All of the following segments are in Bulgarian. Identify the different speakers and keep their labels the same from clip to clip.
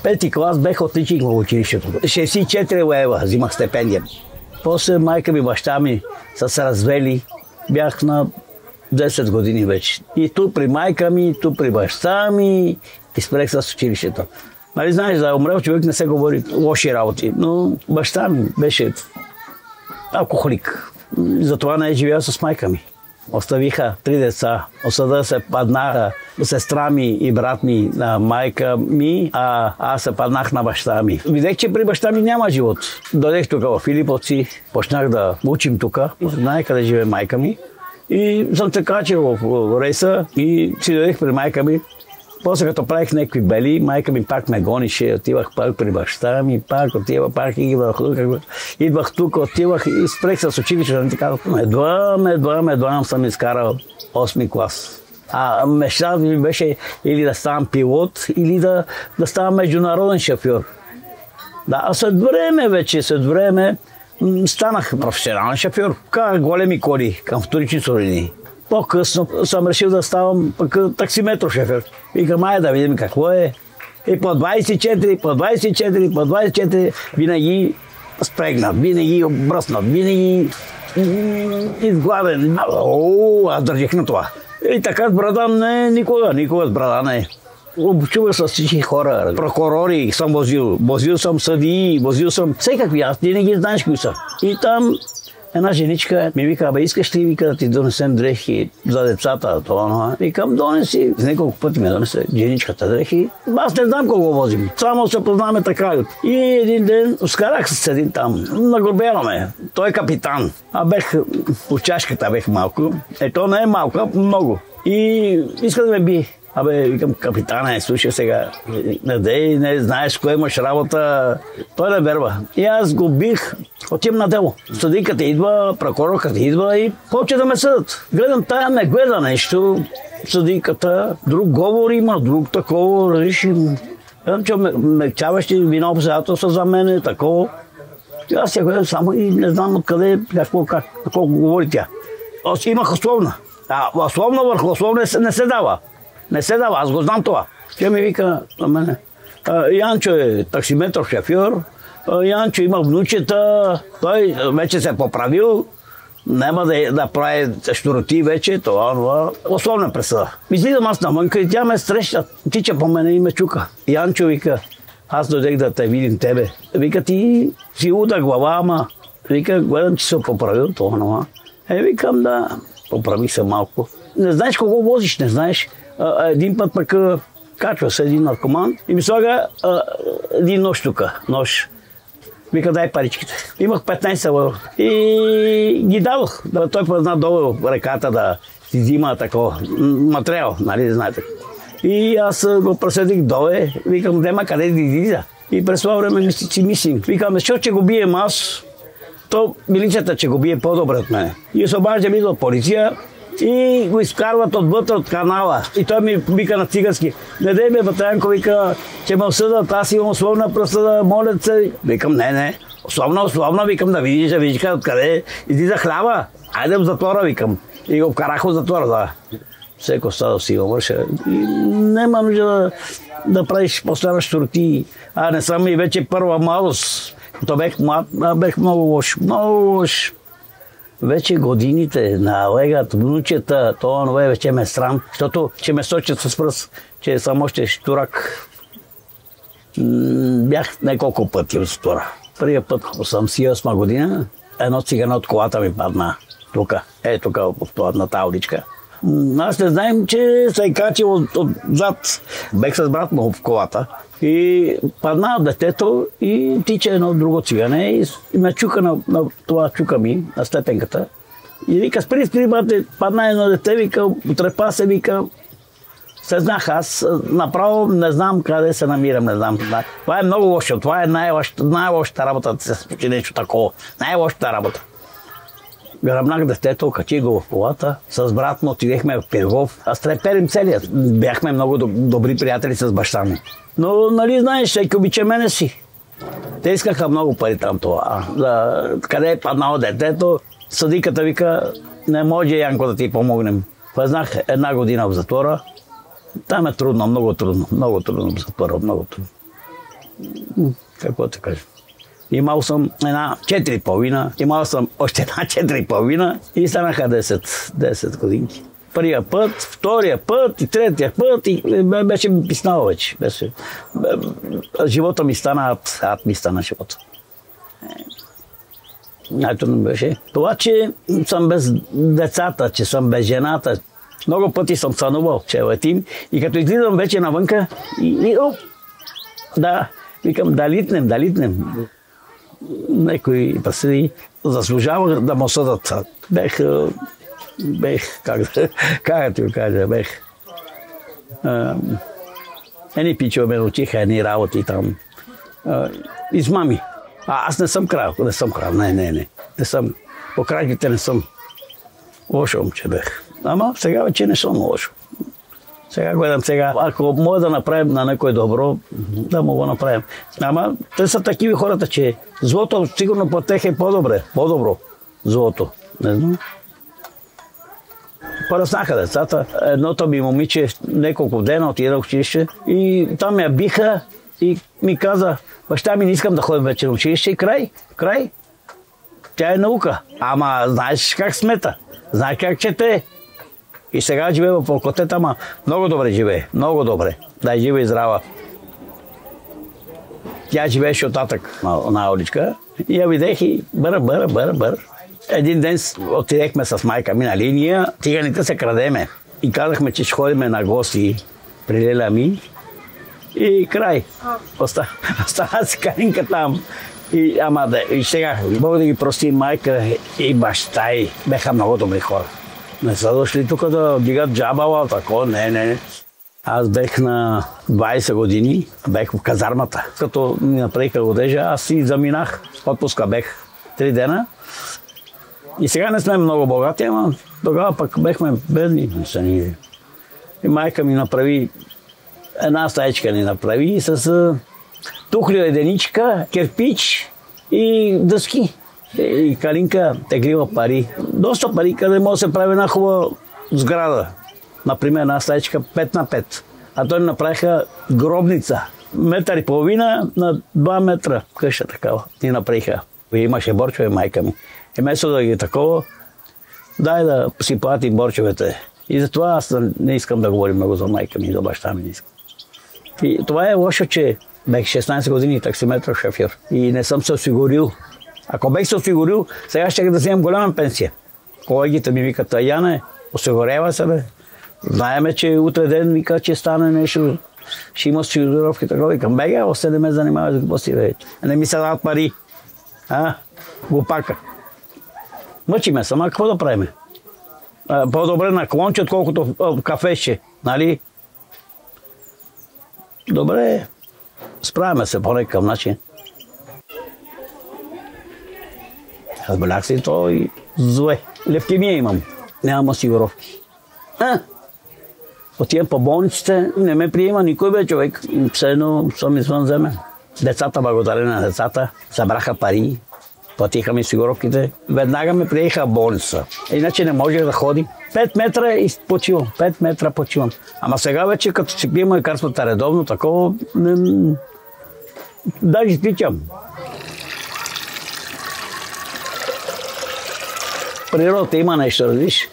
Speaker 1: Пети клас бех отличник в училището. 64 лева взимах стипендия. После майка ми и баща ми са се развели. Бях на 10 години вече. И ту при майка ми, ту при баща ми. И спрех с училището. Нали знаеш, за умрел човек не се говори лоши работи. Но баща ми беше алкохолик. Затова не е живял с майка ми. Оставиха 3 деца. Осъда се паднаха сестра ми и брат ми на майка ми, а аз се паднах на баща ми. Видех, че при баща ми няма живот. Дойдех тук в Филиповци, почнах да учим тук. Знаех къде живее майка ми. И съм се качил в рейса и си дойдех при майка ми. После като правих някакви бели, майка ми пак ме гонише, отивах пак при баща ми, пак идвах тук, отивах и спрех с училище, да казвам, едва съм изкарал 8 клас. А мечтата ми беше или да ставам пилот, или да ставам международен шофьор. Да, а след време станах професионален шофьор. Карах големи коли към вторични суровини. По-късно съм решил да ставам таксиметров шофьор. Викам, да видим какво е. И по 24, винаги спрегнат, винаги обръснат, винаги изгладен. Аз държих на това. И така с брада никога с брада не. Обучувах с всички хора, прокурори съм возил съм съдии, возил съм всекакви, аз ти не ги знаеш кои са. И там една женичка ми вика, искаш ли да ти донесем дрехи за децата? Това. Викам, донеси. Няколко пъти ме донесе женичката дрехи. Аз не знам колко возим. Само се познаваме така. И един ден скарах с един там. Нагорбяваме. Той е капитан. А бех по чашката бех малко. То не е малко, а много. И иска да ме бие. Викам, капитане, слушай сега, не знаеш кое имаш работа, той не верва. И аз го бих, отивам на дело. Съдиката идва, прокурорката идва и почва да ме съдат. Гледам, тая не гледа нещо, съдиката, друг говор има, друг такова, различен. Гледам, че мекчаващи вина обстоятелства за мен, такова. И аз я гледам само и не знам откъде, какво говори тя. Аз имах условна. Условна върху условна не се дава. Не се дава, аз го знам това. Тя ми вика на мене. Янчо е таксиметров шофьор, Янчо има внучета, той вече се е поправил, няма да прави щуроти вече, това. Условна пресъда. Излизам аз навънка и тя ме среща, тича по мене и ме чука. Янчо вика, аз дойдех да те видим тебе. Вика, ти си луда глава, ама. Вика, гледам, че се поправил това. Викам, да, поправи се малко. Не знаеш кого возиш, не знаеш. Един път пък качва се един наркоман и ми слага един нож тук, нож. Вика, дай паричките. Имах 15 лева и ги дадох. Той позна долу в реката да си взима такова материал, нали, знаете. И аз го преседих доле, викам, дема къде да излиза. И през това време си мислим. Викам, защото че го бием аз, то милицията, че го бие по-добре от мене. И освобаждам идва полиция, и го изкарват отвътре от канала. И той ми вика на цигански, не дей ме, Батаянко, вика, че ме осъдат, аз имам условна присъда, моля се. Викам, не, условна, викам, да видиш откъде излиза хляба. Айде в затвора, викам. И го вкарах в затвора, да. Всеко става си го върша. Нема нужда да правиш последна щурти. Не съм и вече първа младост. То бех млад, бех много лош. Вече годините налегат внучета, това вече ме срам, защото че ме сочат с пръст, че съм още штурак. Бях няколко пъти в затвора. Първият път, 88 година, едно цигано от колата ми падна. Тук, на тази уличка. Аз не знаем, че се е качил отзад. Бех с брат му в колата. И падна детето и тича едно друго цигане и ме чука на това чука ми, на степенката. И вика, спри, бате, падна едно дете, вика, отрепа се, вика. Се знах, аз направо не знам къде се намирам, не знам. Това е много лошо, това е най-лошата работа, да се случи нещо такова. Най-лошата работа. Гръбнах детето, качи го в колата, с брат му отидехме в Пирогов. Аз треперим целият. Бяхме много добри приятели с баща ми. Но, нали знаеш, всеки обича мене си. Те искаха много пари там това. Къде е паднало детето, съдиката вика, не може, Янко, да ти помогнем. Влезнах 1 година в затвора. Там е трудно, много трудно в затвора, много трудно. какво да кажа. Имал съм една 4,5, имал съм още една 4,5 и станаха 10 годинки. Първия път, втория път и третия път и беше ми писнало вече. Живота ми стана, ад ми стана живота. Най-трудно беше. Това, че съм без децата, че съм без жената. Много пъти съм сънувал, че летим и като излизам вече навънка да, викам да литнем. Некои паси заслужава да му съдат. Бех, как ти го кажа, едни пичове ме научиха едни работи там. Измами. Аз не съм крал, не съм. По крайките не съм. Лошо момче бех. Ама сега вече не съм лошо. Сега гледам ако може да направим на някой добро, да му го направим. Ама те са такива хората, че злото сигурно по тях е по-добро. Злото. Не знам. Поръснаха децата. Едното ми момиче няколко дена отида в училище и там я биха и ми каза, баща ми не искам да ходим вече на училище и край. Тя е наука. Ама знаеш как смета, знаеш как чете. И сега живее в факултета, ама много добре живее, много добре. Да е жива и здрава. Тя живееше оттатък на уличка и я видех и бър. Един ден отидехме с майка ми на линия, циганите се крадеме. И казахме, че ще ходиме на гости при леля ми. И край. Остана си Каринка там. И сега, Бог да ги прости, майка и баща й беха много добри хора. Не са дошли тук да дигат джабала, тако, не. Аз бех на 20 години, бех в казармата. Като ми направиха одежа, аз си заминах. Отпуска бех 3 дена. И сега не сме много богати, ама тогава пък бехме бедни. И майка ми направи една стаечка с тухли единичка, кирпич и дъски. И Калинка теглива пари. Доста пари, къде може да се прави една хубава сграда. Например, една стаечка 5 на 5. А той направиха гробница. 1,5 метра на 2 метра. Къща такава. Ни направиха. И имаше борчове майка ми. И вместо да ги такова, дай да си платим борчовете. И затова аз не искам да говорим много за майка ми и за баща ми. И това е лошо, че бех 16 години таксиметров шофьор. И не съм се осигурил. Ако бех се осигурил, сега ще да вземем голяма пенсия. Колегите ми викат, Яне, осигурява се, бе. Знаеме, че утре ден вика, че стане нещо, ще има осигуровки такова. Викам, бега, още не ме занимава с глупости, бе. Не ми се дават пари. Глупака. Мъчиме се, ама какво да правим? По-добре на клонче, отколкото кафеще, нали? Добре, справяме се по някакъв начин. Разбелях се и то и зле. Левкемия имам. Нямам осигуровки. Отивам по болниците, не ме приема никой бе човек. Все едно съм извънземен. Децата, благодарение на децата, събраха пари, платиха ми осигуровките. Веднага ме приеха в болница. Иначе не можех да ходим. 5 метра и почивам. 5 метра почивам. Ама сега вече, като си пием лекарствата редовно, такова, даже спичам. Природата има нещо, разбиш.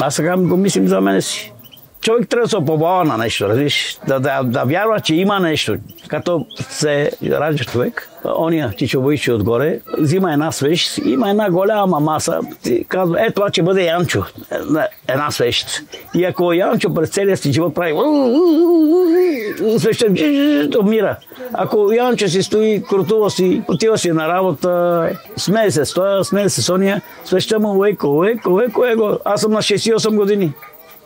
Speaker 1: Аз сега го мислим за мене си. Човек трябва да се оповава на нещо, разбиш. Да вярва, че има нещо. Като се ражда човек, ония чичовойче отгоре, взима една свещ, има една голяма маса. И казва, това ще бъде Янчо. Една свещ. И ако Янчо през целия си живот прави, свеща умира. Ако Янчо си стои, крутува си, отива си на работа, смее се с ония, свеща му леко. Аз съм на 68 години.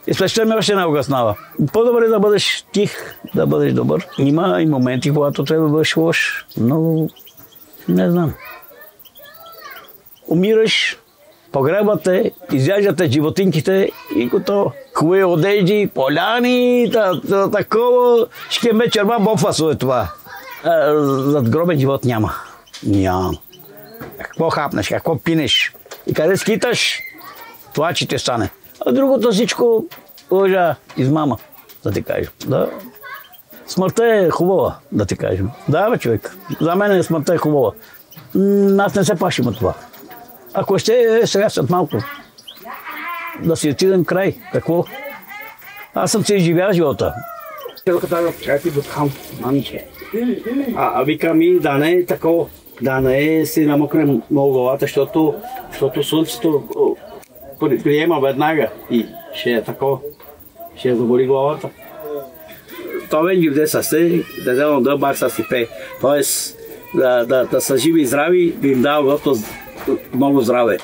Speaker 1: И свеща ми още не угаснава. По-добре да бъдеш тих, да бъдеш добър. Има и моменти, когато трябва да бъдеш лош. Но не знам. Умираш, погребате, изяждате животинките и готово. Хубави одежди, поляни, такова. Ще ме черва бопфасо е това. Зад гробен живот няма. Няма. Какво хапнеш, какво пинеш и къде скиташ, това че те стане. А другото всичко лъжа, измама, да ти кажа. Да. Смъртта е хубава, да ти кажем. Да, бе, човек. За мен смъртта е хубава. Аз не се плашим от това. Ако ще сега след малко да си отидем край, какво? Аз съм си живял живота. Вика ми да не е такова, да не е си намокрем много главата, защото слънцето приема веднага и ще е такова, ще е заболи главата. Това ги вде са се, да вземам да бак са си пе. Тоест да са живи и здрави, да им дава много здраве.